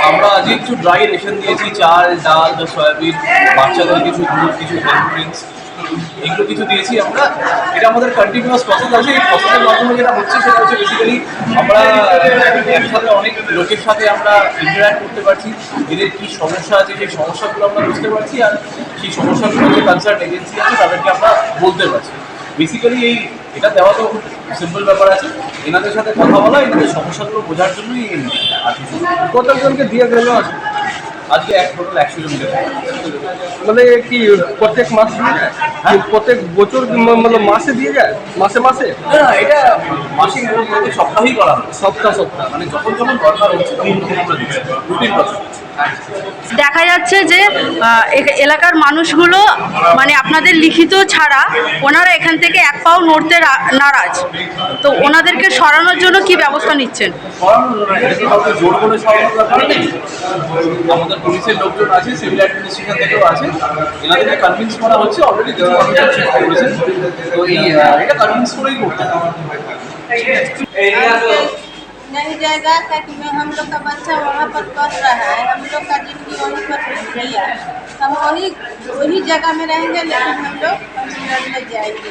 আমরা আজকে কিছু ড্রাই রেশন দিয়েছি, চাল, ডাল, সয়াবিন, বাচ্চাদের কিছু দুধ, কিছু হেলথ ড্রিঙ্কস, এগুলো কিছু দিয়েছি আমরা। এটা আমাদের কন্টিনিউয়াস প্রসেস আছে। এই প্রসেসের মাধ্যমে যেটা হচ্ছে সেটা হচ্ছে বেসিক্যালি আমরা একসাথে অনেক লোকের সাথে আমরা ইন্টারাক্ট করতে পারছি, এদের কী সমস্যা আছে সেই সমস্যাগুলো আমরা বুঝতে পারছি, আর সেই সমস্যাগুলো যে কনসার্ন এজেন্সি আছে তাদেরকে আমরা বলতে পারছি। বেসিক্যালি এটা দেওয়া তো সিম্পল ব্যাপার আছে, এনাদের সাথে কথা বলা, এনাদের সমস্যাগুলো বোঝার জন্যই এই মিটিংটা। আর কিছু না। কতজনকে দিয়ে গেল আজকে? আজকে এক টোটাল 100 জনকে দেওয়া হয়েছে। মানে কি প্রত্যেক মাস দিয়ে যায়? হ্যাঁ। প্রত্যেক বছর মানে মাসে দিয়ে যায়, মাসে মাসে? না, এটা মাসিক এবং প্রত্যেক সপ্তাহেই করা হয়। সপ্তাহ সপ্তাহ? মানে যখন যখন দরকার হচ্ছে তখন তখন আমরা দিচ্ছি, রুটিন প্রসেস। দেখা যাচ্ছে যে এলাকার মানুষগুলো মানে আপনাদের লিখিত ছাড়া ওনারা এখান থেকে এক পাও নড়তে নারাজ, তো ওনাদেরকে সরানোর জন্য কি ব্যবস্থা নিচ্ছেন? সরানোর জন্য এটাকে কাউকে জোর করে সরানোর ব্যাপার নেই। আমাদের পুলিশের লোকজন আছে, সিভিল অ্যাডমিনিস্ট্রেশন থেকেও আছে, এনাদেরকে কনভিন্স করা হচ্ছে। অলরেডি কিছু মানুষজন চেষ্টা করেছেন, তো এটা কনভিন্স করেই করতে হবে। नहीं जाएगा ताकि मैं हम लोग का बच्चा वहाँ पर पढ़ रहा है, हम लोग का जिंदगी वहीं पर किया, हम वही जगह में रहेंगे, लेकिन हम लोग नहीं जाएंगे।